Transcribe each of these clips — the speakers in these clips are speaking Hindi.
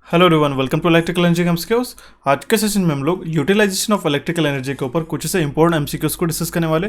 Hello everyone, welcome to electrical energy MCQs. आज के सेशन में हम लोग यूटिलाइजेशन ऑफ इलेक्ट्रिकल एनर्जी के ऊपर कुछ ऐसे इंपॉर्टेंट एमसीक्यूज को डिस्कस करने वाले,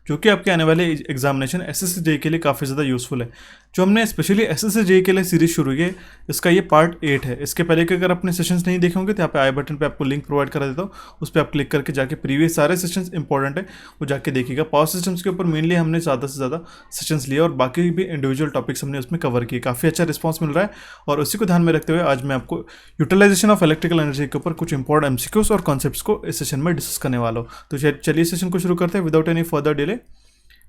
जो कि आपके आने वाले एग्जामिनेशन एसएससी जेईई के लिए काफ़ी ज़्यादा यूजफुल है। जो हमने स्पेशली एसएससी जेईई के लिए सीरीज शुरू की है, इसका ये पार्ट 8 है। इसके पहले के अगर आपने सेशंस नहीं देखे होंगे तो यहाँ पे आई बटन पे आपको लिंक प्रोवाइड करा देता हूँ, उस पर आप क्लिक करके जाके प्रीवियस सारे सेशंस इंपॉर्टेंट है वो जाके देखिएगा। पावर सिस्टम्स के ऊपर मेनली हमने ज़्यादा से ज़्यादा सेशंस लिए और बाकी भी इंडिविजुअल टॉपिक्स हमने उसमें कवर किए। काफ़ी अच्छा रिस्पॉन्स मिल रहा है और उसी को ध्यान में रखते हुए आज मैं आपको यूटिलाइजेशन ऑफ इलेक्ट्रिकल एनर्जी के ऊपर कुछ इंपॉर्टेंट एमसीक्यूज और कॉन्सेप्ट्स को इस सेशन में डिस्कस करने वाला हूँ। तो चलिए सेशन को शुरू करते हैं विदाउट एनी फर्दर डिले।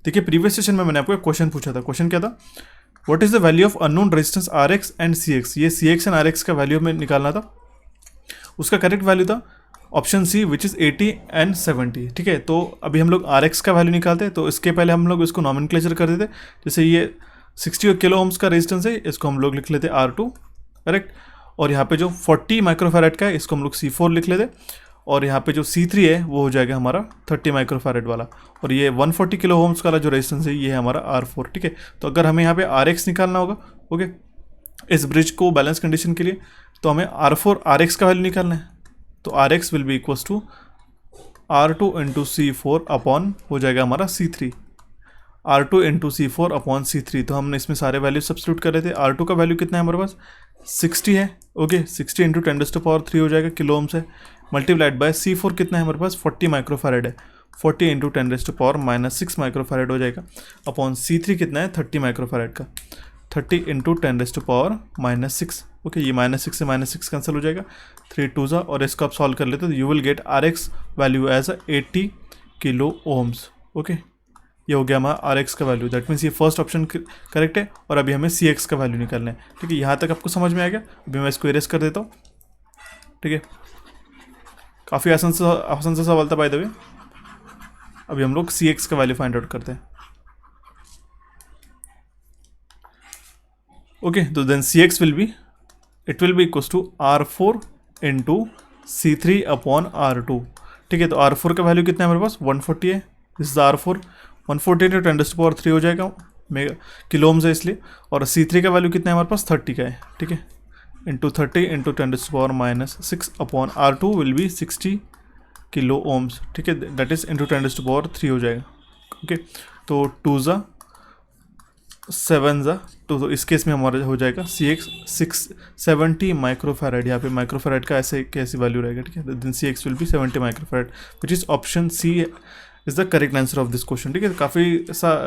देखिए, प्रीवियस सेशन में मैंने आपको एक क्वेश्चन पूछा था। क्वेश्चन क्या था? What is the value of unknown resistance R X and C X. ये C X and R X का वैल्यू हमें निकालना था। उसका करेक्ट वैल्यू था option C, which is 80 and 70। ठीक है, तो अभी हम लोग आर एक्स का वैल्यू निकालते हैं। तो इसके पहले हम लोग इसको नॉमेनक्लेचर कर देते। जैसे ये 60 किलो ओम्स का रेजिस्टेंस है, इसको हम लोग लिख लेते R2, करेक्ट। और यहाँ पे जो 40 माइक्रोफैरेड का है, इसको हम लोग C4 लिख लेते। और यहाँ पे जो C3 है वो हो जाएगा हमारा 30 माइक्रोफैरेड वाला। और ये 140 किलो ओम्स वाला जो रेजिस्टेंस है ये है हमारा R4। ठीक है, तो अगर हमें यहाँ पे RX निकालना होगा, ओके, इस ब्रिज को बैलेंस कंडीशन के लिए, तो हमें R4 RX का वैल्यू निकालना है। तो RX will be equals to R2 into C4 upon हो जाएगा हमारा C3, R2 into C4 upon C3। तो हमने इसमें सारे वैल्यू सब्स्टिट्यूट कर रहे थे। R2 का वैल्यू कितना है हमारे पास? 60 है, ओके। 60 इंटू 10⁻³ हो जाएगा, किलो ओम्स है, मल्टीप्लाइड बाय C4 कितना है हमारे पास? 40 माइक्रोफैरेड है। 40 इंटू 10⁻⁻6 माइक्रोफैरेड हो जाएगा, अपॉन C3 कितना है? 30 माइक्रोफैरेड का। 30 इंटू 10⁻⁻6, ओके। ये -6 से -6 कैंसिल हो जाएगा, 3 2 ज़ा, और इसको आप सॉल्व कर लेते तो you will get RX value as 80 kilo ohms, okay. ये हो गया हमारा आर एक्स का वैल्यू। दैट मीन्स ये फर्स्ट ऑप्शन करेक्ट है। और अभी हमें सी एक्स का वैल्यू निकालना है। ठीक है, यहाँ तक आपको समझ में आ गया। अभी मैं इसको इरेज कर देता हूँ। ठीक है, काफ़ी आसान सा सवाल था बाय द वे। अभी हम लोग सी एक्स का वैल्यू फाइंड आउट करते हैं। ओके, तो then C X will be equals to R4 into C3 upon R2। ठीक है, तो R4 का वैल्यू कितना है हमारे पास? 140 है। दिस इज R4, 140 इंटू 10⁻³ हो जाएगा, मेगा किलो ओम्स है इसलिए। और C3 का वैल्यू कितना है हमारे पास? 30 का है। ठीक है, into 30 into 10⁻⁻6 upon R2 will be 60 kilo ohms. ठीक है, दैट इज इंटू 10⁻³ हो जाएगा, ओके। तो 2 ज़ा 7 ज़ा, तो इस केस में हमारा हो जाएगा CX 670 माइक्रोफैरेड। यहाँ पे माइक्रोफैरेड का ऐसे कैसी वैल्यू रहेगा? ठीक है, then CX will be 70 microfarad, which is option C is the correct answer of this question. ठीक है,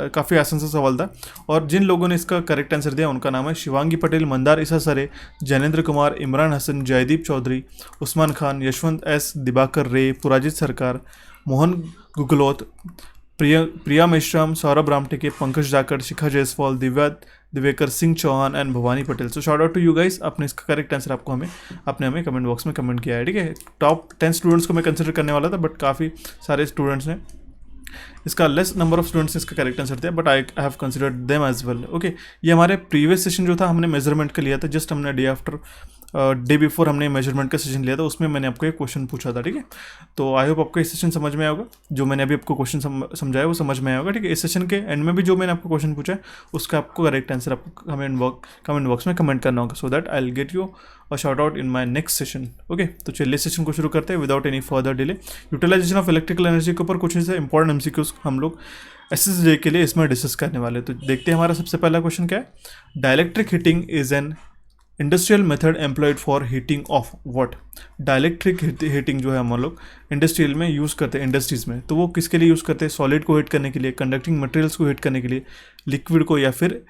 काफ़ी आसान सा सवाल था। और जिन लोगों ने इसका करेक्ट आंसर दिया उनका नाम है शिवांगी पटेल, मंदार ईसा सरे, जैनेंद्र कुमार, इमरान हसन, जयदीप चौधरी, उस्मान खान, यशवंत एस, दिबाकर रे, पुराजित सरकार, मोहन गुगलोत, प्रिया Meshram, Saurabh Ramteke, Pankaj Jakar, Shikha Jaiswal, Divyakar Singh Chauhan and Bhavani Patel. So shout out to you guys, आपने इसका करेक्ट आंसर आपने हमें कमेंट बॉक्स में कमेंट किया है। ठीक है, टॉप 10 स्टूडेंट्स को मैं कंसिडर करने वाला था, बट काफ़ी सारे स्टूडेंट्स ने इसका लेस नंबर ऑफ स्टूडेंट्स ने इसका करेक्ट आंसर दिया, but I have considered them as well, okay. ये हमारे प्रीवियस सेशन जो था हमने मेजरमेंट का लिया था, जस्ट हमने डे बिफोर हमने मेजरमेंट का सेशन लिया था, उसमें मैंने आपको एक क्वेश्चन पूछा था। ठीक है, तो आई होप आपको इस सेशन समझ में आया होगा। जो मैंने अभी आपको क्वेश्चन समझाया वो समझ में आया होगा। ठीक है, इस सेशन के एंड में भी जो मैंने आपको क्वेश्चन पूछा है उसका आपको करेक्ट आंसर आपको कमेंट बॉक्स में कमेंट करना होगा, so that I will get you a short out in my next session, okay. तो चलिए सेशन को शुरू करते हैं without any further delay. Utilization of electrical energy के ऊपर कुछ ऐसे इंपॉर्टेंट एमसीक्यूज हम लोग एसएससी जेईई के लिए इसमें डिस्कस करने वाले। तो देखते हैं हमारा सबसे पहला क्वेश्चन क्या है। Dielectric heating is an industrial method employed for heating of what. Dielectric heating जो है हम लोग इंडस्ट्रियल में यूज़ करते हैं, इंडस्ट्रीज़ में। तो वो किसके लिए यूज़ करते हैं? सॉलिड को हीट करने के लिए, कंडक्टिंग मटेरियल्स को हीट करने के लिए, लिक्विड को, या फिर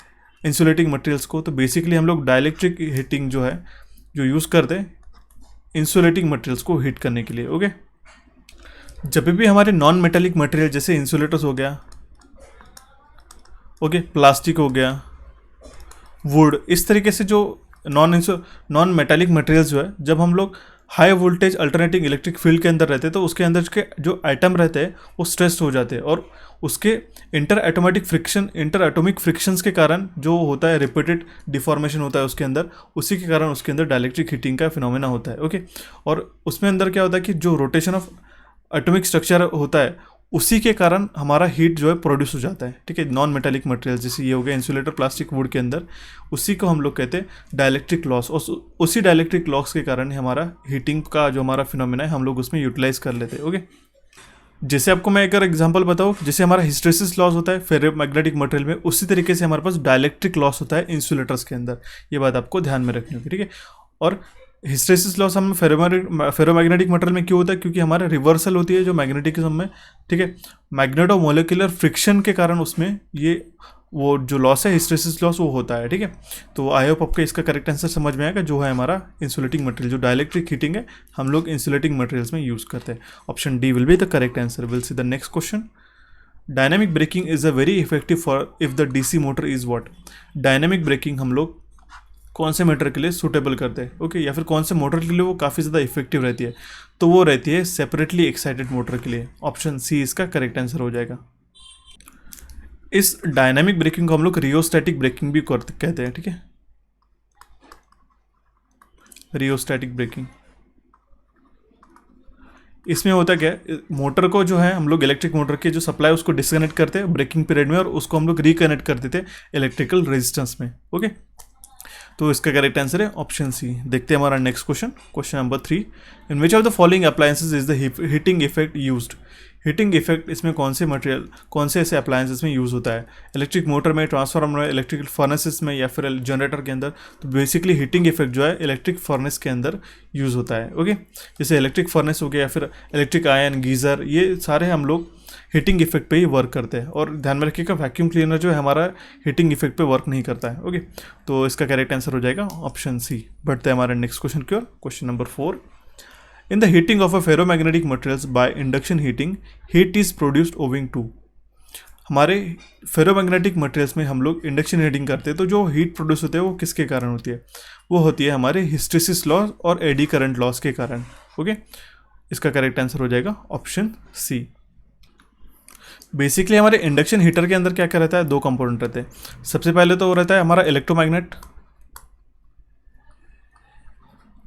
इंसुलेटिंग मटेरियल्स को। तो बेसिकली हम लोग डाइलेक्ट्रिक हीटिंग जो है जो यूज़ करते हैं इंसुलेटिंग मटेरियल्स को हीट करने के लिए, ओके। जब भी हमारे नॉन मेटेलिक मटेरियल जैसे इंसुलेटर्स हो गया, ओके, प्लास्टिक हो गया, वुड, इस तरीके से जो नॉन मेटेलिक मटेरियल्स जो है, जब हम लोग high voltage alternating electric field के अंदर रहते हैं तो उसके अंदर के जो आइटम रहते हैं वो स्ट्रेस हो जाते हैं, और उसके इंटर एटॉमिक फ्रिक्शंस के कारण जो होता है रिपीटेड डिफॉर्मेशन होता है उसके अंदर, उसी के कारण उसके अंदर डाइलेक्ट्रिक हीटिंग का फिनोमेना होता है, ओके। और उसमें अंदर क्या होता है कि जो रोटेशन ऑफ एटॉमिक स्ट्रक्चर होता है उसी के कारण हमारा हीट जो है प्रोड्यूस हो जाता है, ठीक है। नॉन मेटालिक मटेरियल जैसे ये हो गया इंसुलेटर, प्लास्टिक, वुड के अंदर, उसी को हम लोग कहते हैं डाइलेक्ट्रिक लॉस। और उसी डाइलेक्ट्रिक लॉस के कारण ही हमारा हीटिंग का जो हमारा फिनोमेना है हम लोग उसमें यूटिलाइज कर लेते हैं, ओके। जैसे आपको मैं अगर एग्जांपल बताऊँ, जैसे हमारा हिस्टेरेसिस लॉस होता है फेरोमैग्नेटिक मटेरियल में, उसी तरीके से हमारे पास डाइलेक्ट्रिक लॉस होता है इंसुलेटर्स के अंदर। ये बात आपको ध्यान में रखनी होगी, ठीक है। और हिस्टेरेसिस लॉस हम फेरोमैग्नेटिक मटेरियल में क्यों होता है, क्योंकि हमारा रिवर्सल होती है जो मैग्नेटिज्म में, ठीक है। मैग्नेटो मोलिकुलर फ्रिक्शन के कारण उसमें ये वो जो लॉस है हिस्टेरेसिस लॉस वो होता है, ठीक है। तो आई होप आपको इसका करेक्ट आंसर समझ में आएगा, जो है हमारा इंसुलेटिंग मटेरियल, जो डाइलेक्ट्रिक हीटिंग है हम लोग इंसुलेटिंग मटेरियल्स में यूज़ करते हैं। Option D will be the correct answer. Will see the next question. Dynamic braking is a very effective for if the DC motor is what. Dynamic braking हम लोग कौन से मोटर के लिए सूटेबल करते हैं, ओके, या फिर कौन से मोटर के लिए वो काफ़ी ज़्यादा इफेक्टिव रहती है, तो वो रहती है सेपरेटली एक्साइटेड मोटर के लिए। ऑप्शन सी इसका करेक्ट आंसर हो जाएगा। इस डायनामिक ब्रेकिंग को हम लोग रियोस्टैटिक ब्रेकिंग भी कहते हैं, ठीक है। रियोस्टैटिक ब्रेकिंग, इसमें होता क्या है, मोटर को जो है हम लोग इलेक्ट्रिक मोटर के जो सप्लाई उसको डिस्कनेक्ट करते हैं ब्रेकिंग पीरियड में, और उसको हम लोग रिकनेक्ट कर देते हैं इलेक्ट्रिकल रेजिस्टेंस में, ओके। तो इसका करेक्ट आंसर है ऑप्शन सी। देखते हैं हमारा next question, question number 3। In which of the following appliances is the heating effect used. Heating effect इसमें कौन से मटेरियल, कौन से ऐसे अप्लायंसेस में यूज़ होता है, इलेक्ट्रिक मोटर में, ट्रांसफार्मर में, इलेक्ट्रिकल फर्नेसेस में, या फिर जनरेटर के अंदर। तो बेसिकली हीटिंग इफेक्ट जो है इलेक्ट्रिक फर्नेस के अंदर यूज़ होता है, ओके। जैसे इलेक्ट्रिक फर्नेस हो गया या फिर इलेक्ट्रिक आयन, गीज़र, ये सारे हम लोग हीटिंग इफेक्ट पे ही वर्क करते हैं। और ध्यान में रखिएगा वैक्यूम क्लीनर जो है हमारा हीटिंग इफेक्ट पे वर्क नहीं करता है, ओके। तो इसका करेक्ट आंसर हो जाएगा ऑप्शन सी। बढ़ते हैं हमारे नेक्स्ट क्वेश्चन की ओर, question number 4। In the heating of a ferromagnetic materials by induction heating, heat is produced owing to. हमारे फेरोमैग्नेटिक मटेरियल्स में हम लोग इंडक्शन हीटिंग करते हैं, तो जो हीट प्रोड्यूस होते हैं वो किसके कारण होती है, वो होती है हमारे हिस्टेरेसिस लॉस और एडी करंट लॉस के कारण, ओके। इसका करेक्ट आंसर हो जाएगा ऑप्शन सी। बेसिकली हमारे इंडक्शन हीटर के अंदर क्या क्या रहता है, दो कंपोनेंट रहते हैं। सबसे पहले तो वो रहता है हमारा इलेक्ट्रोमैग्नेट,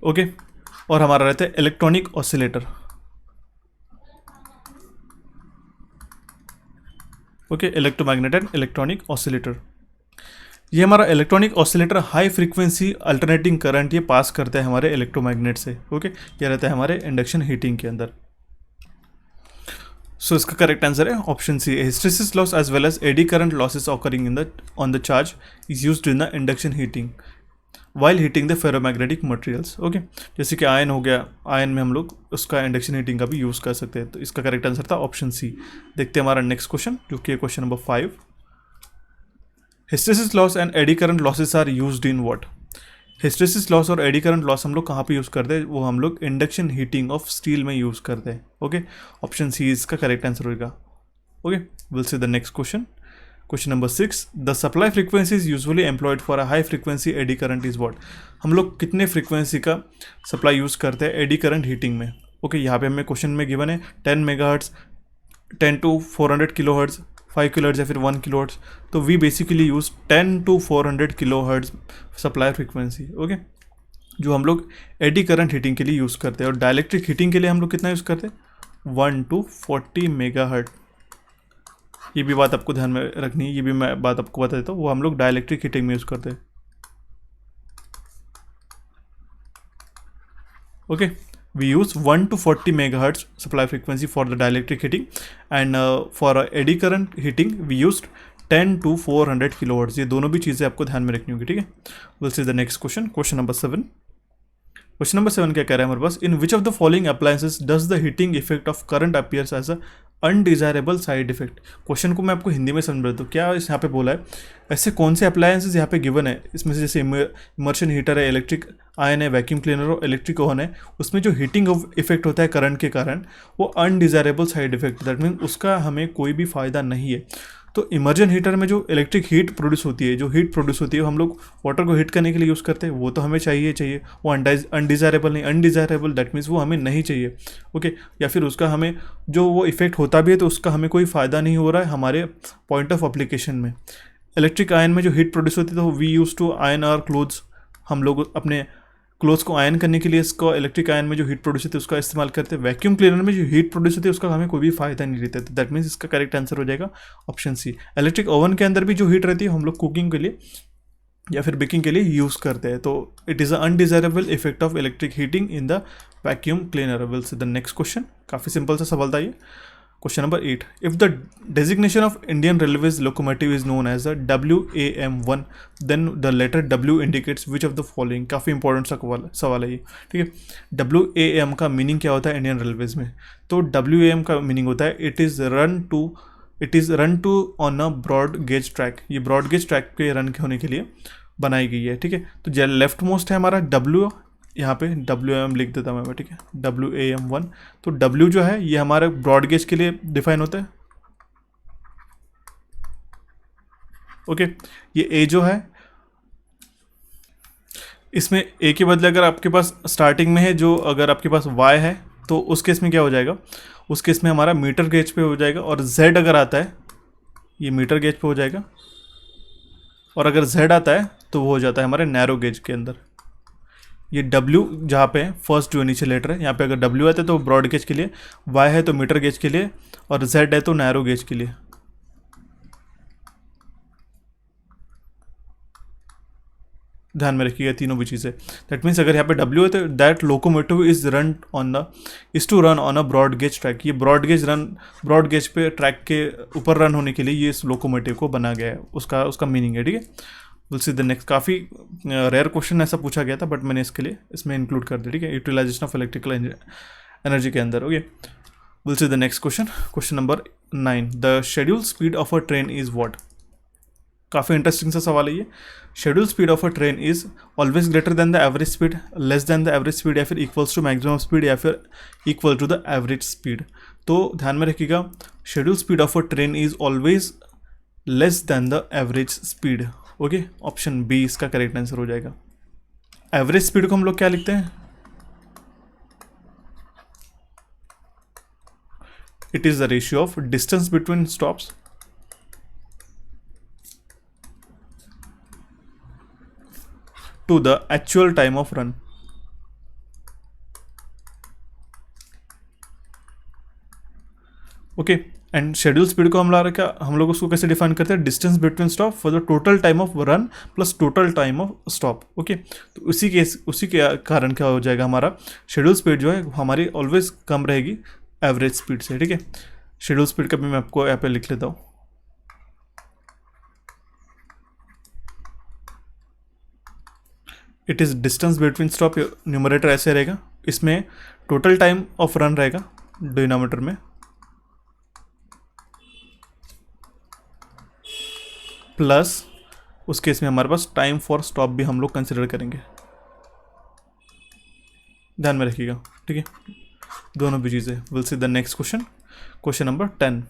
ओके, और हमारा रहता है electronic oscillator, okay, electromagnet and electronic oscillator. ये हमारा electronic oscillator high frequency alternating current ये पास करता है हमारे इलेक्ट्रोमैग्नेट से, ओके। ये रहता है हमारे इंडक्शन हीटिंग के अंदर। सो इसका करेक्ट आंसर है option C. Hysteresis loss as well as eddy current losses occurring in the on the charge is used in the induction heating while heating the ferromagnetic materials, okay. जैसे कि आयन हो गया, आयन में हम लोग उसका इंडक्शन हीटिंग का भी यूज़ कर सकते हैं। तो इसका करेक्ट आंसर था ऑप्शन सी। देखते हैं हमारा नेक्स्ट क्वेश्चन, जो कि question number 5। Hysteresis loss and eddy current losses are used in what. Hysteresis loss और एडी करंट लॉस हम लोग कहाँ पे यूज़ करते हैं, वो हम लोग इंडक्शन हीटिंग ऑफ स्टील में यूज़ करते हैं, ओके। ऑप्शन सी इसका करेक्ट आंसर होगा, okay. Will see the next question, question number 6। The supply frequency is usually employed for a high frequency eddy current is what. हम लोग कितने फ्रीक्वेंसी का सप्लाई यूज़ करते हैं एडी करंट हीटिंग में, ओके। यहाँ पे हमें क्वेश्चन में गिवन है 10 मेगाहर्ट्ज, 10 to 400 किलोहर्ट्ज, 5 किलोहर्ट्ज या फिर 1 किलोहर्ट्ज। तो we basically use 10 to 400 kilohertz supply frequency, okay, जो हम लोग एडी करंट हीटिंग के लिए यूज़ करते हैं। और डाइलेक्ट्रिक हीटिंग के लिए हम लोग कितना यूज़ करते हैं, 1 to 40 मेगाहर्ट्ज। ये भी बात आपको ध्यान में रखनी है, ये भी मैं बात आपको बता देता हूँ, वो हम लोग डाइलेक्ट्रिक हीटिंग में यूज़ करते हैं, okay. We use 1 to 40 megahertz supply frequency for the dielectric heating, and for eddy current heating we used 10 to 400 kilohertz। ये दोनों भी चीज़ें आपको ध्यान में रखनी होगी, ठीक है। We'll see the next question, question number 7। Question number 7 क्या कह रहा है हमारे पास, in which of the following appliances does the heating effect of current appears as a undesirable side effect. Question को मैं आपको हिंदी में समझ देता हूँ। क्या इस यहाँ पे बोला है, ऐसे कौन से अप्लायंसेस यहाँ पे गिवन है, इसमें से जैसे इमर्शन हीटर है, इलेक्ट्रिक आयन है, वैक्यूम क्लीनर और इलेक्ट्रिक ओवन है, उसमें जो हीटिंग इफेक्ट होता है करंट के कारण वो undesirable side effect, that mean उसका हमें कोई भी फ़ायदा नहीं है। तो इमर्जन हीटर में जो इलेक्ट्रिक हीट प्रोड्यूस होती है, जो हीट प्रोड्यूस होती है वो हम लोग वाटर को हीट करने के लिए यूज़ करते हैं, वो तो हमें चाहिए, वो अनडिजायरेबल नहीं, अनडिजायरेबल दैट मीन्स वो हमें नहीं चाहिए, ओके। या फिर उसका हमें जो वो इफेक्ट होता भी है तो उसका हमें कोई फ़ायदा नहीं हो रहा है हमारे पॉइंट ऑफ एप्लीकेशन में। इलेक्ट्रिक आयन में जो हीट प्रोड्यूस होती है तो we use to iron our clothes, हम लोग अपने क्लोथ्स को आयन करने के लिए इसको इलेक्ट्रिक आयन में जो हीट प्रोड्यूस होती है उसका इस्तेमाल करते हैं। वैक्यूम क्लीनर में जो हीट प्रोड्यूस होती है उसका हमें कोई भी फायदा नहीं रहता, तो दैट मीन्स इसका करेक्ट आंसर हो जाएगा ऑप्शन सी। इलेक्ट्रिक ओवन के अंदर भी जो हीट रहती है हम लोग कुकिंग के लिए या फिर बेकिंग के लिए यूज़ करते हैं, तो it is a undesirable effect of electric heating in the vacuum cleaner. Will see the next question, काफ़ी सिंपल सा सवाल था ये। Question number 8, if the designation of Indian railways locomotive is known as the WAM1 then the letter W indicates which of the following. काफ़ी इंपॉर्टेंट सा सवाल है ये, ठीक है। WAM का मीनिंग क्या होता है इंडियन रेलवेज में? तो WAM का मीनिंग होता है it is run to on a broad gauge track. ये ब्रॉड गेज ट्रैक पे रन होने के लिए बनाई गई है, ठीक है। तो जो लेफ्ट मोस्ट है हमारा W, यहाँ पे WAM लिख देता हूँ मैं, ठीक है, WAM1। तो W जो है ये हमारे ब्रॉड गेज के लिए डिफाइन होता है, ओके। ये A जो है, इसमें A के बदले अगर आपके पास स्टार्टिंग में है जो, अगर आपके पास Y है तो उस केस में क्या हो जाएगा, उस केस में हमारा मीटर गेज पे हो जाएगा, और Z अगर आता है ये मीटर गेज पे हो जाएगा, और अगर Z आता है तो वो हो जाता है हमारे नैरो गेज के अंदर। ये W जहाँ पे है फर्स्ट जो नीचे लेटर है, यहाँ पे अगर W आता है तो ब्रॉड गेज के लिए, Y है तो मीटर गेज के लिए, और Z है तो नैरो गेज के लिए। ध्यान में रखिएगा तीनों भी चीज़ें। दैट मीन्स अगर यहाँ पे W है तो that locomotive is to run on a broad gauge track. ये ब्रॉड गेज पे ट्रैक के ऊपर रन होने के लिए ये इस लोकोमोटिव को बना गया है, उसका मीनिंग है, ठीक है। Will see the next. काफ़ी रेयर क्वेश्चन ऐसा पूछा गया था बट मैंने इसमें इंक्लूड कर दिया, ठीक है, यूटिलाइजेशन ऑफ इलेक्ट्रिकल एनर्जी के अंदर, okay. Will see the next question, question number 9, the schedule speed of a train is what. काफ़ी इंटरेस्टिंग सा सवाल है ये। Schedule speed of a train is always greater than the average speed, less than the average speed, या फिर इक्वल्स टू मैक्सिमम स्पीड, या फिर equal to the average speed. तो ध्यान में रखिएगा, schedule speed of a train is always less than the average speed, okay. Option B इसका करेक्ट आंसर हो जाएगा। एवरेज स्पीड को हम लोग क्या लिखते हैं? It is the ratio of distance between stops to the actual time of run, okay. And schedule speed को हम लोग उसको कैसे डिफाइन करते हैं? Distance between stop for the total time of run plus total time of stop, okay. तो उसी के कारण क्या हो जाएगा, हमारा शेड्यूल स्पीड जो है हमारी ऑलवेज कम रहेगी एवरेज स्पीड से, ठीक है। शेड्यूल स्पीड का भी मैं आपको यहाँ पे लिख लेता हूँ। It is distance between stop, numerator ऐसे रहेगा, इसमें टोटल टाइम ऑफ रन रहेगा डिनोमिनेटर में, प्लस उस केस में हमारे पास टाइम फॉर स्टॉप भी हम लोग कंसिडर करेंगे। ध्यान में रखिएगा, ठीक है, दोनों भी चीज़ें। Will see the next question, question number 10,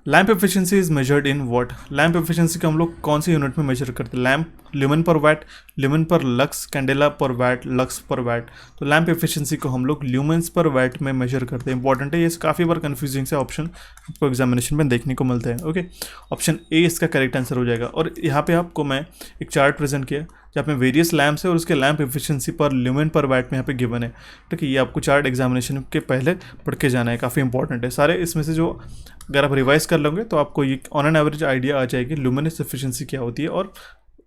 lamp efficiency is measured in what. Lamp efficiency को हम लोग कौन सी यूनिट में मेजर करते हैं? Lamp lumen per watt, lumen per lux, candela per watt, lux per watt. तो लैम्प एफिशिएंसी को हम लोग ल्यूमेंस पर वैट में मेजर करते हैं। इंपॉर्टेंट है ये, काफ़ी बार कन्फ्यूजिंग से ऑप्शन आपको एग्जामिनेशन में देखने को मिलते हैं, ओके। ऑप्शन ए इसका करेक्ट आंसर हो जाएगा। और यहाँ पे आपको मैं एक चार्ट प्रेजेंट किया जहाँ पे वेरियस लैम्प्स है और उसके लैम्प एफिशिएंसी पर ल्यूमेन पर वैट में यहाँ पे गिवन है, ठीक है। ये आपको चार्ट एग्जामिनेशन के पहले पढ़ के जाना है, काफ़ी इंपॉर्टेंट है। सारे इसमें से जो अगर आप रिवाइज कर लोगे तो आपको ये ऑन एन एवरेज आइडिया आ जाएगी ल्यूमिनस एफिशिएंसी क्या होती है, और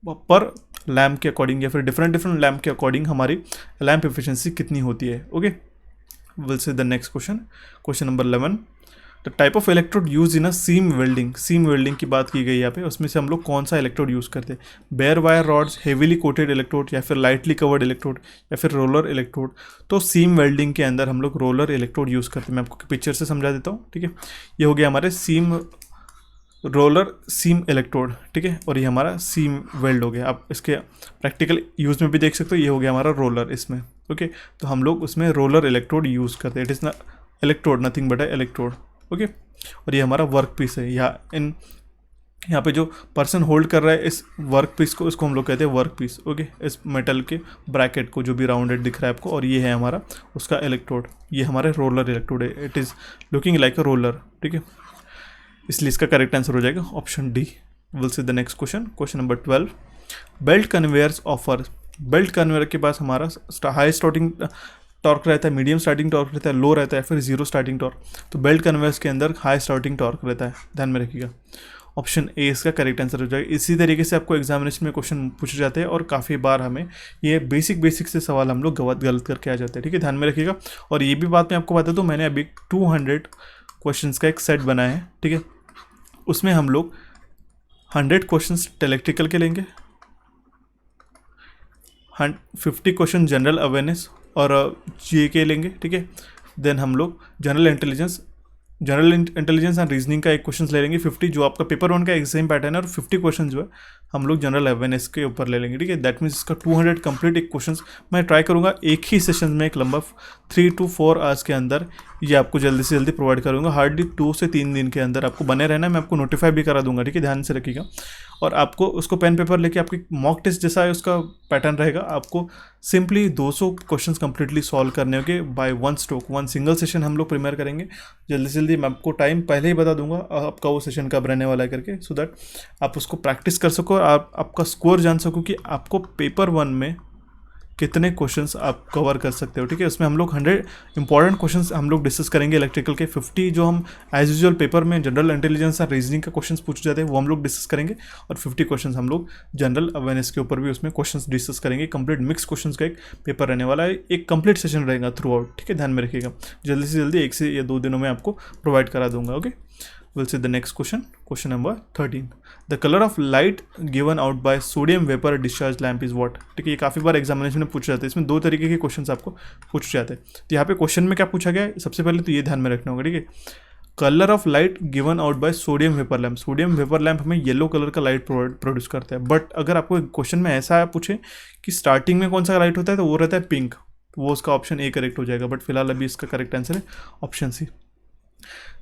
पर लैम्प के अकॉर्डिंग या फिर डिफरेंट लैम्प के अकॉर्डिंग हमारी लैम्प एफिशिएंसी कितनी होती है, okay. Will see the next question, question number 11, the type of electrode use in a seam welding. Seam welding की बात की गई यहाँ पे, उसमें से हम लोग कौन सा इलेक्ट्रोड यूज़ करते हैं? Bare wire rods, heavily coated electrode, या फिर लाइटली कवर्ड इलेक्ट्रोड, या फिर रोलर इलेक्ट्रोड। तो सीम वेल्डिंग के अंदर हम लोग रोलर इलेक्ट्रोड यूज़ करते हैं। मैं आपको पिक्चर से समझा देता हूँ, ठीक है। ये हो गया हमारे रोलर सीम इलेक्ट्रोड, ठीक है, और ये हमारा सीम वेल्ड हो गया। आप इसके प्रैक्टिकल यूज़ में भी देख सकते हो, ये हो गया हमारा रोलर इसमें, ओके। तो हम लोग उसमें रोलर इलेक्ट्रोड यूज़ करते हैं। इट इज़ ना electrode, nothing but electrode, okay. और ये हमारा वर्क पीस है। यहाँ पे जो पर्सन होल्ड कर रहा है इस वर्क पीस को, इसको हम लोग कहते हैं वर्क पीस, ओके। इस मेटल के ब्रैकेट को जो भी राउंडेड दिख रहा है आपको, और ये है हमारा उसका इलेक्ट्रोड, ये हमारे रोलर इलेक्ट्रोड है। It is looking like a roller, ठीक है, इसलिए इसका करेक्ट आंसर हो जाएगा option D. Will see the next question, question number 12, belt conveyors offer belt conveyor के पास हमारा हाई स्टार्टिंग टॉर्क रहता है, मीडियम स्टार्टिंग टॉर्क रहता है, लो रहता है, फिर जीरो स्टार्टिंग टॉर्क। तो बेल्ट कन्वेयर्स के अंदर हाई स्टार्टिंग टॉर्क रहता है, ध्यान में रखिएगा। ऑप्शन ए इसका करेक्ट आंसर हो जाएगा। इसी तरीके से आपको एग्जामिनेशन में क्वेश्चन पूछे जाते हैं और काफ़ी बार हमें ये बेसिक से सवाल हम लोग गलत करके आ जाते हैं, ठीक है, ध्यान में रखिएगा। और ये भी बात मैं आपको बता दूँ, मैंने अभी 200 क्वेश्चंस का एक सेट बनाया है, ठीक है। उसमें हम लोग 100 क्वेश्चंस इलेक्ट्रिकल के लेंगे, 50 क्वेश्चन जनरल अवेयरनेस और जीए के लेंगे, ठीक है। देन हम लोग जनरल इंटेलिजेंस एंड रीजनिंग का एक क्वेश्चन ले लेंगे 50, जो आपका पेपर 1 का एक सेम पैटर्न है, और 50 क्वेश्चन जो है हम लोग जनरल अवेयरनेस के ऊपर ले लेंगे, ठीक है। दैट मीन्स इसका 200 कंप्लीट एक क्वेश्चन मैं ट्राई करूंगा एक ही सेशन में, एक लंबा 3 to 4 आवर्स के अंदर ये आपको जल्दी से जल्दी प्रोवाइड करूंगा। हार्डली 2 से 3 दिन के अंदर आपको बने रहना है, मैं आपको नोटिफाई भी करा दूंगा, ठीक है, ध्यान से रखिएगा। और आपको उसको पेन पेपर लेके आपकी मॉक टेस्ट जैसा है उसका पैटर्न रहेगा। आपको सिंपली 200 क्वेश्चंस कंप्लीटली सॉल्व करने होंगे by one stroke, one single session हम लोग प्रिपेयर करेंगे। जल्दी से जल्दी मैं आपको टाइम पहले ही बता दूंगा आपका वो सेशन कब रहने वाला है करके, सो दैट आप उसको प्रैक्टिस कर सको और आप आपका स्कोर जान सको कि आपको पेपर 1 में कितने क्वेश्चंस आप कवर कर सकते हो, ठीक है। उसमें हम लोग 100 इंपॉर्टेंट क्वेश्चंस हम लोग डिस्कस करेंगे इलेक्ट्रिकल के, 50 जो हम एज यूजुअल पेपर में जनरल इंटेलिजेंस और रीजनिंग का क्वेश्चंस पूछे जाते हैं वो हम लोग डिस्कस करेंगे, और 50 क्वेश्चंस हम लोग जनरल अवेयरनेस के ऊपर भी उसमें क्वेश्चंस डिस्कस करेंगे। कंप्लीट मिक्स क्वेश्चंस का एक पेपर रहने वाला है, एक कंप्लीट सेशन रहेगा थ्रू आउट, ठीक है, ध्यान में रखिएगा। जल्दी से जल्दी 1 से या 2 दिनों में आपको प्रोवाइड करा दूंगा, okay. We'll see the next question, question number 13. The color of light given out by sodium vapor discharge lamp is what? ठीक है, ये काफ़ी बार एग्जामिनेशन में पूछा जाता है। इसमें 2 तरीके के क्वेश्चंस आपको पूछे जाते हैं। तो यहाँ पे क्वेश्चन में क्या पूछा गया है, सबसे पहले तो ये ध्यान में रखना होगा, ठीक है। Colour of light given out by sodium vapour lamp. Sodium vapour lamp हमें येलो कलर का लाइट प्रोड्यूस करता है, बट अगर आपको क्वेश्चन में ऐसा पूछे कि स्टार्टिंग में कौन सा लाइट होता है, तो वो रहता है पिंक, तो वो उसका ऑप्शन ए करेक्ट हो जाएगा। बट फिलहाल अभी इसका करेक्ट आंसर है option C.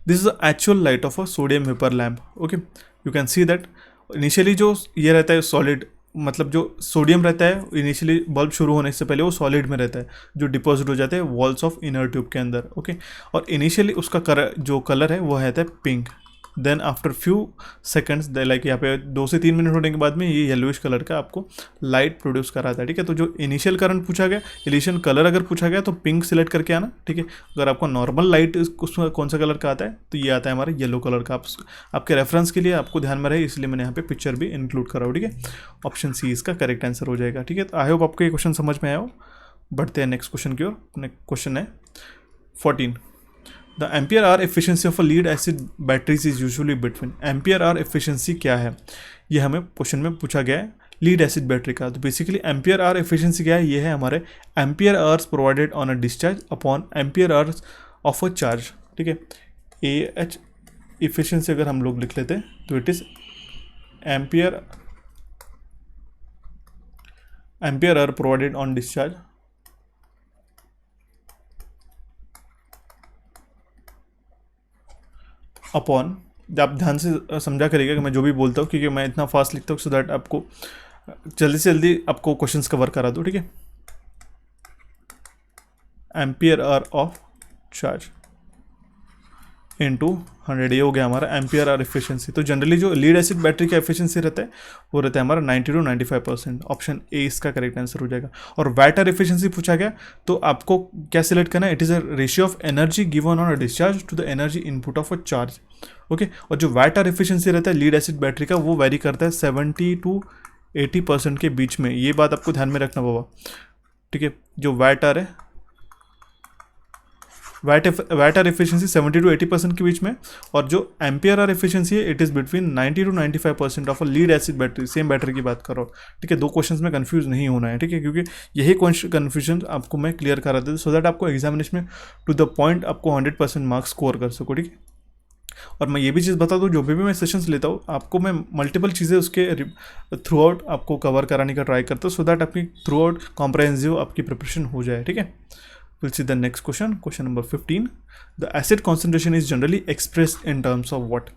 This is the actual light of a sodium vapour lamp, okay. You can see that initially जो ये रहता है सॉलिड, मतलब जो सोडियम रहता है इनिशियली बल्ब शुरू होने से पहले वो सॉलिड में रहता है, जो डिपॉजिट हो जाता है वॉल्स ऑफ इनर ट्यूब के अंदर, ओके। और इनिशियली उसका जो कलर है वो रहता है pink. Then after few seconds, like यहाँ पे 2 से 3 मिनट होने के बाद में ये येलोइश कलर का आपको लाइट प्रोड्यूस कराता है, ठीक है। तो जो इनिशियल करंट पूछा गया, इनिशियल कलर अगर पूछा गया तो पिंक सिलेक्ट करके आना, ठीक है। अगर आपको नॉर्मल लाइट उसमें कौन सा कलर का आता है, तो ये आता है हमारा येलो कलर का। आपके रेफरेंस के लिए आपको ध्यान में रहे, इसलिए मैंने यहाँ पे पिक्चर भी इंक्लूड करा हो, ठीक है। ऑप्शन सी इसका करेक्ट आंसर हो जाएगा, ठीक है। तो आई होप आपको ये क्वेश्चन समझ में आया हो। बढ़ते हैं नेक्स्ट क्वेश्चन की ओर। नेक्स्ट क्वेश्चन है 14. The ampere hour efficiency of a lead acid batteries is usually between. Ampere hour efficiency क्या है, ये हमें क्वेश्चन में पूछा गया है लीड एसिड बैटरी का। तो बेसिकली एम्पियर आर एफिशिएंसी क्या है, ये है हमारे ampere hours provided on a discharge upon ampere hours of a charge, ठीक है। ए एच इफिशिएंसी अगर हम लोग लिख लेते हैं तो it is ampere hour provided on discharge upon, आप ध्यान से समझा करिएगा कि मैं जो भी बोलता हूँ, क्योंकि मैं इतना फास्ट लिखता हूँ सो दैट आपको जल्दी से जल्दी आपको क्वेश्चंस कवर करा दूँ, ठीक है। Ampere hour of charge into 100, ये हो गया हमारा एम्पियर आर एफिशिएंसी। तो जनरली जो लीड एसिड बैटरी का एफिशिएंसी रहता है वो रहता है हमारा 90 to 95%। ऑप्शन ए इसका करेक्ट आंसर हो जाएगा। और वैट आर एफिशिएंसी पूछा गया तो आपको क्या सिलेक्ट करना है, it is a ratio of energy given on a discharge to the energy input of a charge, okay. और जो वैट आर एफिशिएंसी रहता है लीड एसिड बैटरी का वो वेरी करता है 70 to 80% के बीच में। ये बात आपको ध्यान में रखना बाबा, ठीक है। जो वैट आर है, वैट आर एफिशिएंसी 70 to 80% के बीच में, और जो एम्पियर आर एफिशिएंसी है it is between 90 to 95% of a lead acid battery. Same battery की बात करो, ठीक है। 2 क्वेश्चंस में कंफ्यूज नहीं होना है, ठीक है, क्योंकि यही कन्फ्यूजन आपको मैं क्लियर करा देता हूँ सो दैट आपको एग्जामिनेशन में टू द पॉइंट आपको 100% मार्क्स स्कोर कर सको, ठीक है। और मैं ये भी चीज़ बता दूँ, जो भी मैं सेशंस लेता हूँ आपको मैं मल्टीपल चीज़ें उसके थ्रू आउट आपको कवर कराने का ट्राई करता हूँ सो दैट आपकी थ्रू आउट कॉम्प्रहेंसिव आपकी प्रिपरेशन हो जाए, ठीक है। We'll see the next question, question number 15. The acid concentration is generally expressed in terms of what?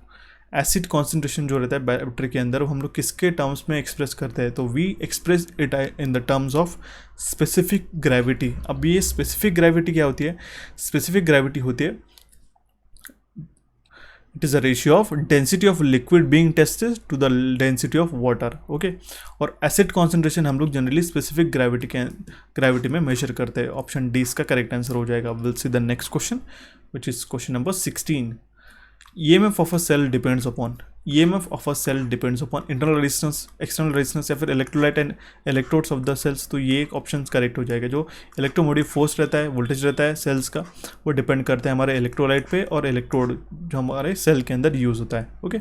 Acid concentration जो रहता है बैटरी के अंदर वो हम लोग किसके टर्म्स में एक्सप्रेस करते हैं, तो we express it in the terms of specific gravity. अब ये स्पेसिफिक ग्रेविटी क्या होती है, स्पेसिफिक ग्रेविटी होती है it is a ratio of density of liquid being tested to the density of water. Okay, और एसिड कॉन्सेंट्रेशन हम लोग जनरली स्पेसिफिक ग्रेविटी में मेजर करते हैं। ऑप्शन डी इसका करेक्ट आंसर हो जाएगा। Will see the next question which is question number 16। EMF of a cell depends upon, EMF of a cell depends upon internal resistance, external resistance या फिर electrolyte and electrodes of the cells। तो ये एक ऑप्शन करेक्ट हो जाएगा। जो इलेक्ट्रोमोटिव फोर्स रहता है, वोल्टेज रहता है सेल्स का, वो डिपेंड करता है हमारे इलेक्ट्रोलाइट पे और इलेक्ट्रोड जो हमारे सेल के अंदर यूज़ होता है। ओके,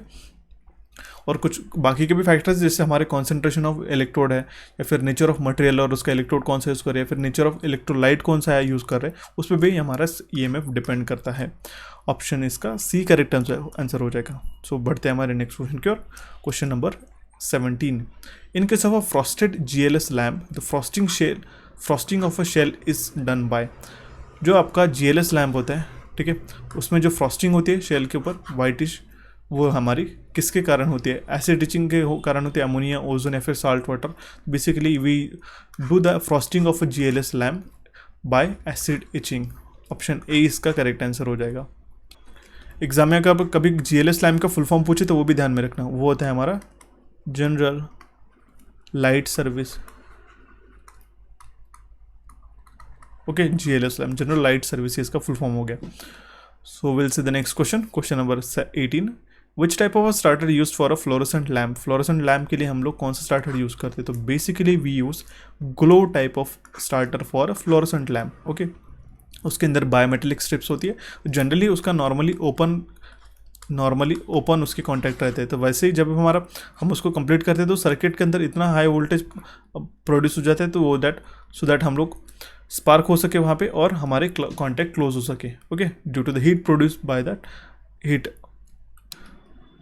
और कुछ बाकी के भी फैक्टर्स जैसे हमारे कॉन्सेंट्रेशन ऑफ इलेक्ट्रोड है, या फिर नेचर ऑफ मटेरियल और उसका इलेक्ट्रोड कौन सा यूज़ कर रहे हैं, फिर नेचर ऑफ इलेक्ट्रोलाइट कौन सा है यूज़ कर रहे हैं, उस पर भी हमारा EMF डिपेंड करता है। ऑप्शन इसका सी करेक्ट आंसर हो जाएगा। सो बढ़ते हैं हमारे नेक्स्ट क्वेश्चन की ओर। Question number 17। In case of a frosted GLS lamp the frosting of a shell is done by. जो आपका GLS लैम्प होता है, ठीक है, उसमें जो फ्रॉस्टिंग होती है शेल के ऊपर वाइटिश, वो हमारी किसके कारण होती है? एसिड इचिंग के कारण होती है, अमोनिया, ओजोन या फिर salt water. Basically we do the frosting of a GLS lamp by acid etching. Option A इसका करेक्ट आंसर हो जाएगा। एग्जाम में कभी GLS लैम्प का फुल फॉर्म पूछे तो वो भी ध्यान में रखना, वो होता है हमारा general light service. Okay, GLS lamp general light service इसका फुल फॉर्म हो गया। So will see the next question. Question number 18। Which type of a starter use for a fluorescent lamp. Fluorescent lamp के लिए हम लोग कौन सा स्टार्टर यूज़ करते हैं? तो basically we use glow type of starter for a fluorescent lamp. Okay, उसके अंदर बायोमेटेलिक स्ट्रिप्स होती है, जनरली उसका नॉर्मली ओपन उसके कॉन्टैक्ट रहते हैं। तो वैसे ही जब हम उसको कंप्लीट करते हैं तो सर्किट के अंदर इतना हाई वोल्टेज प्रोड्यूस हो जाता है तो वो सो दैट हम लोग स्पार्क हो सके वहाँ पे और हमारे कॉन्टैक्ट क्लोज हो सके। Okay, due to the heat produce by that heat,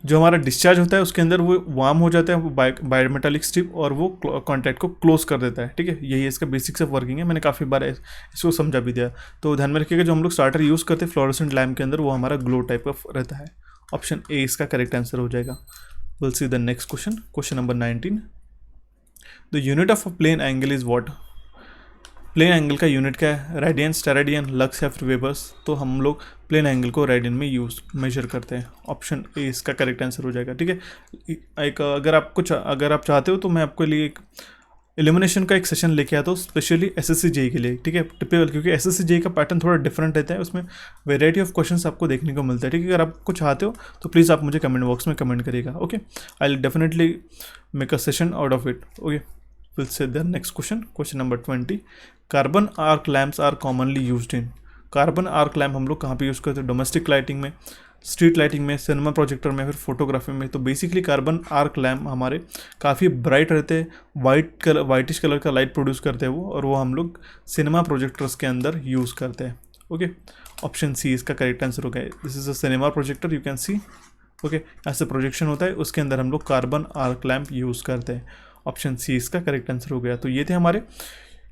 जो हमारा डिस्चार्ज होता है उसके अंदर वो वार्म हो जाता है वो बायोमेटालिक स्ट्रिप और वो कॉन्टैक्ट को क्लोज कर देता है। ठीक है, यही इसका बेसिक्स ऑफ वर्किंग है। मैंने काफ़ी बार इसको समझा भी दिया, तो ध्यान में रखिएगा जो हम लोग स्टार्टर यूज़ करते हैं फ्लोरोसेंट लैम्प के अंदर वो हमारा ग्लो टाइप का रहता है। ऑप्शन ए इसका करेक्ट आंसर हो जाएगा। Will see the next question. Question number 19। The unit of a plane angle is what. Plane angle का यूनिट क्या है? रेडियन, स्टेरेडियन, लक्स या फिर वेबर्स। तो हम लोग प्लेन एंगल को रेडियन में मेजर करते हैं। ऑप्शन ए इसका करेक्ट आंसर हो जाएगा। ठीक है, एक अगर आप चाहते हो तो मैं आपके लिए एक एलिमिनेशन का एक सेशन लेके आता हूँ स्पेशली SSC JEE के लिए। ठीक है, टिपिकल, क्योंकि SSC JEE का पैटर्न थोड़ा डिफरेंट रहता है, उसमें वेराइटी ऑफ क्वेश्चंस आपको देखने को मिलता है। ठीक है, अगर आप कुछ चाहते हो तो प्लीज़ आप मुझे कमेंट बॉक्स में कमेंट करिएगा। Okay, I will definitely make a session out of it. Okay, will say the next question. Question number 20। Carbon arc lamps are commonly used in. Carbon arc lamp हम लोग कहाँ पे यूज़ करते हैं? डोमेस्टिक लाइटिंग में, स्ट्रीट लाइटिंग में, सिनेमा प्रोजेक्टर में, फिर फोटोग्राफी में। तो बेसिकली कार्बन आर्क लैम्प हमारे काफ़ी ब्राइट रहते हैं, वाइटिश कलर का लाइट प्रोड्यूस करते हैं वो, और वो हम लोग सिनेमा प्रोजेक्टर्स के अंदर यूज़ करते हैं। ओके, ऑप्शन सी इसका करेक्ट आंसर हो गया। This is a cinema projector, you can C. Okay, ऐसे प्रोजेक्शन होता है, उसके अंदर हम लोग कार्बन आर्क लैम्प यूज़ करते हैं। ऑप्शन सी इसका करेक्ट आंसर हो गया। तो ये थे हमारे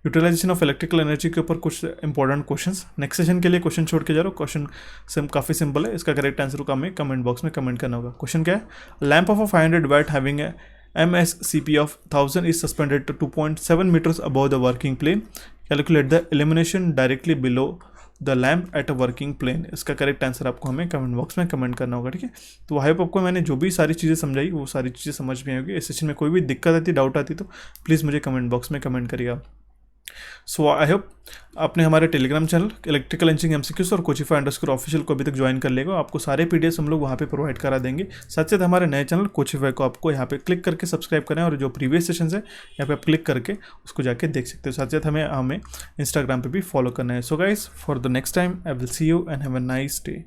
यूटिलाइजेशन ऑफ इलेक्ट्रिकल एनर्जी के ऊपर कुछ इंपॉर्टेंट क्वेश्चंस। नेक्स्ट सेशन के लिए क्वेश्चन छोड़ के जा रहा हूँ। क्वेश्चन काफ़ी सिंपल है, इसका करेक्ट आंसर को हमें कमेंट बॉक्स में कमेंट करना होगा। क्वेश्चन क्या है? Lamp of a 500 watt having a MSCP of 1000 is suspended to 2.7 metres above the working plane. Calculate the elimination directly below the lamp at a working plane. इसका करेक्ट आंसर आपको हमें कमेंट बॉक्स में कमेंट करना होगा। ठीक है, तो आई होप आपको मैंने जो भी सारी चीज़ें समझाई वो सारी चीज़ें समझ में आएगी। इस सेशन में कोई भी दिक्कत आती, डाउट आती तो प्लीज़ मुझे कमेंट बॉक्स में कमेंट करिएगा। सो आई होप आपने हमारे Telegram channel electrical engineering MCQs और Coachify_official को अभी तक ज्वाइन कर लेगा। आपको सारे PDFs हम लोग वहाँ पे प्रोवाइड करा देंगे। साथ साथ हमारे नए चैनल Coachify को आपको यहाँ पे क्लिक करके सब्सक्राइब करना है, और जो प्रीवियस सेशंस है यहाँ पे आप क्लिक करके उसको जाके देख सकते हो। साथ साथ हमें इंस्टाग्राम पे भी फॉलो करना है। So guys, for the next time I will see you and have a nice day.